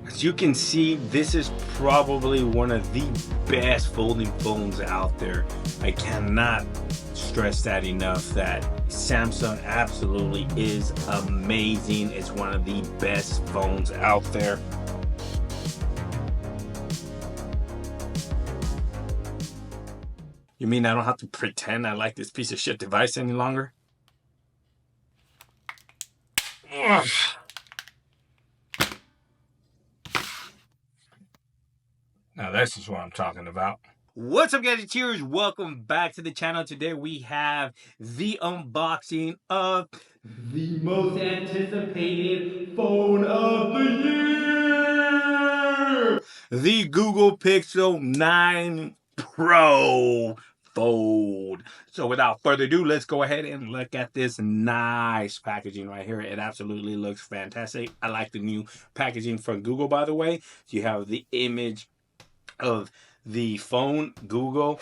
As you can see, this is probably one of the best folding phones out there. I cannot stress that enough, that Samsung absolutely is amazing. It's one of the best phones out there. You mean I don't have to pretend I like this piece of shit device any longer? Ugh. Now this is what I'm talking about. What's up, gadgeteers? Welcome back to the channel. Today we have the unboxing of the most anticipated phone of the year, the Google Pixel 9 Pro Fold. So without further ado, let's go ahead and look at this nice packaging right here. It absolutely looks fantastic. I like the new packaging from Google, by the way. You have the image of the phone, Google,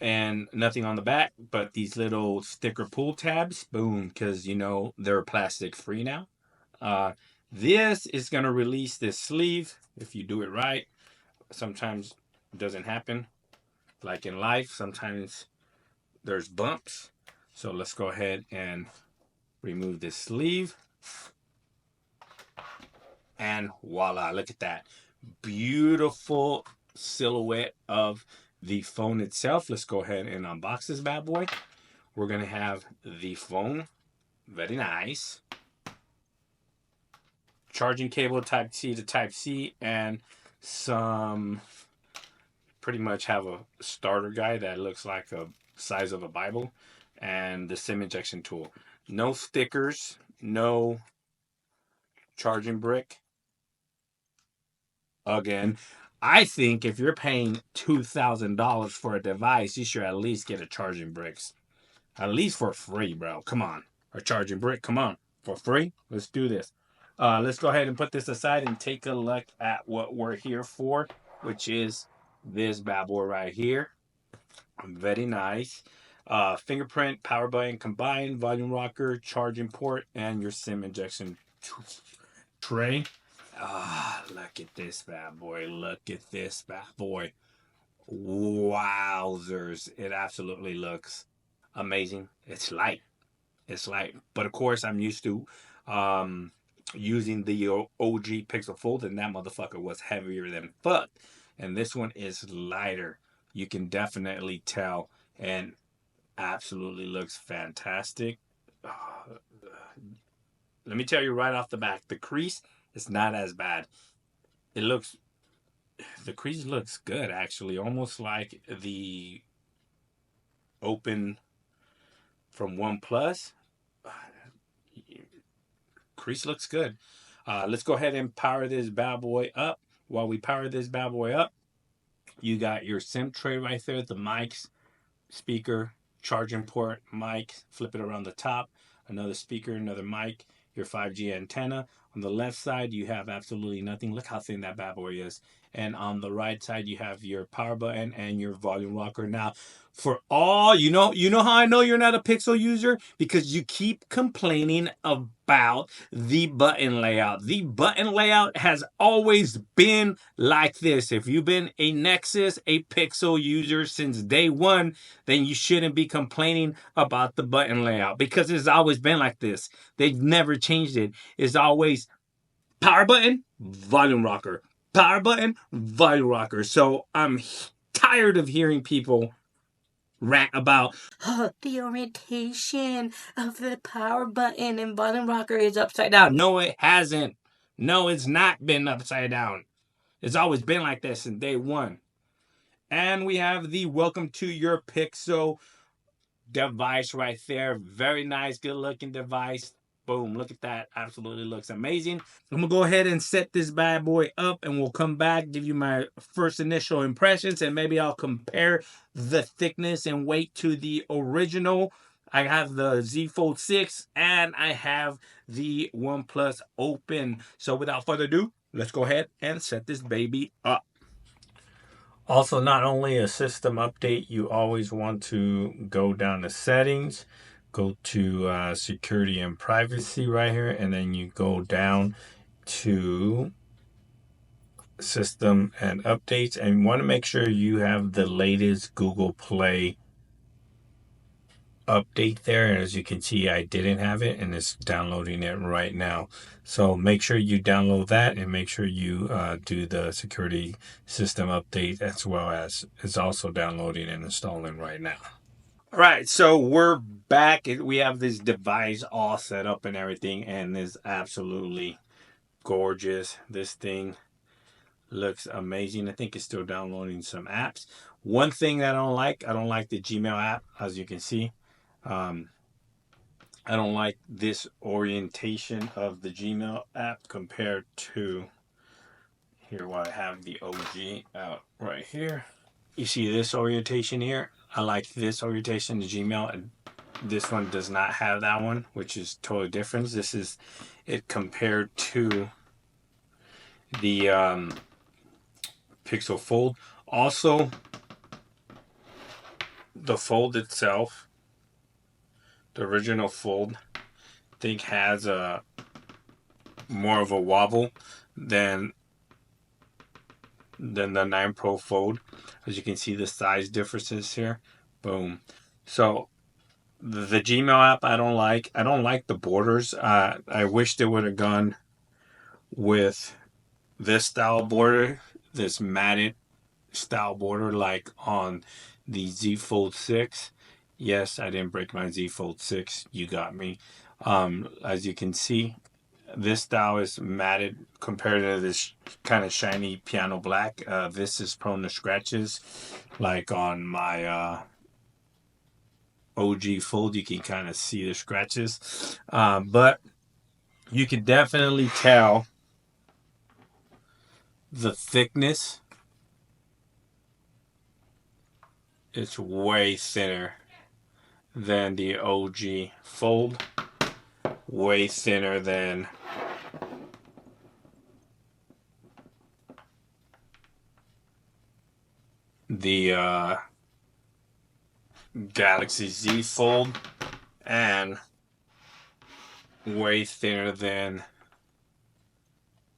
and nothing on the back but these little sticker pull tabs. Boom, because you know they're plastic free now. This is going to release this sleeve if you do it right. Sometimes it doesn't happen, like in life. Sometimes there's bumps. So let's go ahead and remove this sleeve, and voila, look at that beautiful silhouette of the phone itself. Let's go ahead and unbox this bad boy. We're gonna have the phone, very nice, charging cable type C to type C, and some, pretty much have a starter guide that looks like a size of a Bible, and the SIM injection tool. No stickers, no charging brick. Again, I think if you're paying $2,000 for a device, you should at least get a charging bricks. At least for free, bro. Come on. A charging brick, come on. For free? Let's do this. Let's go ahead and put this aside and take a look at what we're here for, which is this bad boy right here. Very nice. Fingerprint, power button combined, volume rocker, charging port, and your SIM injection tray. Look at this bad boy. Look at this bad boy. Wowzers. It absolutely looks amazing. It's light. It's light. But of course, I'm used to using the OG Pixel Fold, and that motherfucker was heavier than fuck. And this one is lighter. You can definitely tell, and absolutely looks fantastic. Let me tell you right off the bat, the crease, it's not as bad. The crease looks good, actually. Almost like the Open from OnePlus. Crease looks good. Let's go ahead and power this bad boy up. While we power this bad boy up, you got your SIM tray right there, the mics, speaker, charging port, mic, flip it around the top, another speaker, another mic, your 5G antenna. On the left side, you have absolutely nothing. Look how thin that bad boy is. And on the right side, you have your power button and your volume rocker. Now, for all, you know how I know you're not a Pixel user? Because you keep complaining about the button layout. The button layout has always been like this. If you've been a Nexus, a Pixel user since day one, then you shouldn't be complaining about the button layout, because it's always been like this. They've never changed it. It's always power button, volume rocker, power button, volume rocker. So I'm tired of hearing people rant about the orientation of the power button and volume rocker is upside down. No, it hasn't. No, it's not been upside down. It's always been like this since day one. And we have the welcome to your Pixel device right there. Very nice, good looking device. Boom, look at that. Absolutely looks amazing. I'm gonna go ahead and set this bad boy up, and we'll come back, give you my first initial impressions, and maybe I'll compare the thickness and weight to the original. I have the Z Fold 6 and I have the OnePlus Open. So without further ado, let's go ahead and set this baby up. Also, not only a system update, you always want to go down to settings, go to security and privacy right here, and then you go down to system and updates, and you want to make sure you have the latest Google Play update there. And as you can see, I didn't have it, and it's downloading it right now. So make sure you download that, and make sure you do the security system update, as well as it's also downloading and installing right now. All right, so we're back. We have this device all set up and everything, and it's absolutely gorgeous. This thing looks amazing. I think it's still downloading some apps. One thing that I don't like the Gmail app, as you can see. I don't like this orientation of the Gmail app compared to here, what I have the OG out right here. You see this orientation here? I like this orientation, the Gmail, and this one does not have that one, which is totally different. This is it compared to the Pixel Fold. Also, the Fold itself, the original Fold, I think has a more of a wobble than the 9 Pro Fold. As you can see, the size differences here. Boom. So the Gmail app I don't like. I don't like the borders. I wish they would have gone with this style border, this matted style border, like on the Z Fold 6. Yes, I didn't break my Z Fold 6. You got me. As you can see, this style is matted compared to this kind of shiny piano black. This is prone to scratches, like on my OG Fold. You can kind of see the scratches, but you can definitely tell the thickness. It's way thinner than the OG Fold, way thinner than the Galaxy Z Fold, and way thinner than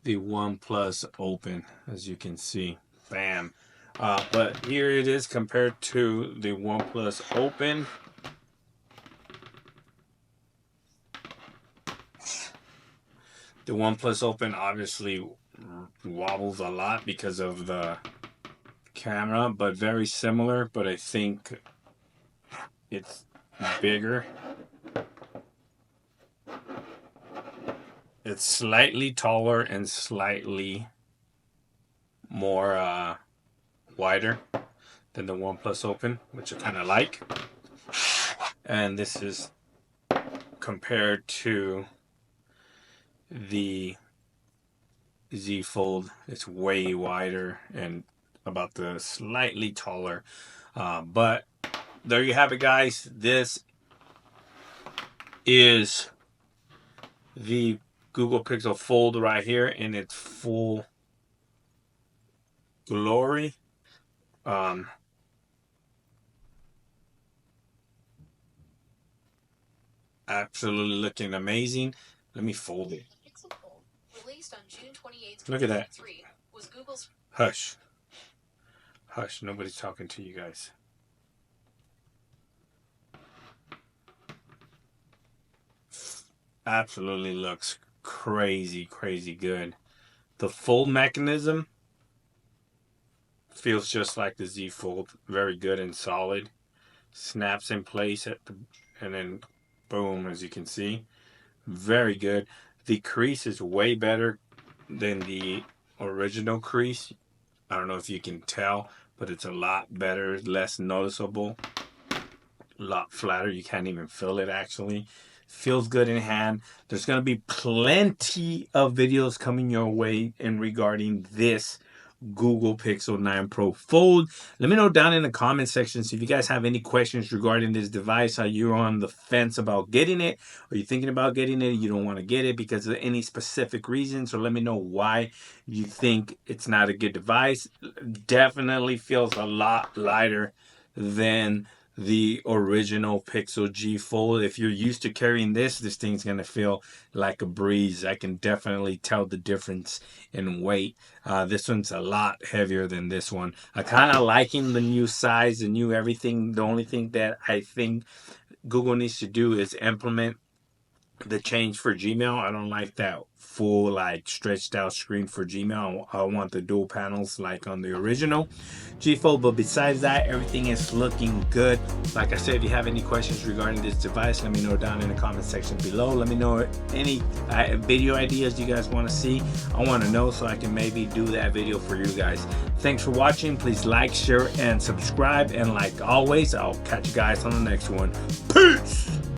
the OnePlus Open, as you can see. Bam. But here it is compared to the OnePlus Open. The OnePlus Open obviously wobbles a lot because of the camera, but very similar, but I think it's bigger. It's slightly taller and slightly more wider than the OnePlus Open, which I kind of like. And this is compared to the Z Fold. It's way wider and about the slightly taller. But there you have it, guys. This is the Google Pixel Fold right here in its full glory. Absolutely looking amazing. Let me fold it. Pixel Fold, released on June 28th. Look at that. Was Google's... Hush. Hush, nobody's talking to you guys. Absolutely looks crazy, crazy good. The fold mechanism feels just like the Z Fold. Very good and solid. Snaps in place at the, and then boom, as you can see. Very good. The crease is way better than the original crease. I don't know if you can tell, but it's a lot better, less noticeable, a lot flatter. You can't even feel it actually. Feels good in hand. There's going to be plenty of videos coming your way in regarding this Google Pixel 9 Pro Fold. Let me know down in the comment section if you guys have any questions regarding this device. Are you on the fence about getting it? Are you thinking about getting it? You don't want to get it because of any specific reasons? So let me know why you think it's not a good device. Definitely feels a lot lighter than the original Pixel G Fold. If you're used to carrying this thing's gonna feel like a breeze. I can definitely tell the difference in weight. This one's a lot heavier than this one. I kind of liking the new size, the new everything. The only thing that I think Google needs to do is implement the change for Gmail. I don't like that full like stretched out screen for Gmail. I want the dual panels like on the original G Fold. But besides that, everything is looking good. Like I said, if you have any questions regarding this device, let me know down in the comment section below. Let me know any video ideas you guys want to see. I want to know so I can maybe do that video for you guys. Thanks for watching. Please like, share, and subscribe. And like always, I'll catch you guys on the next one. Peace.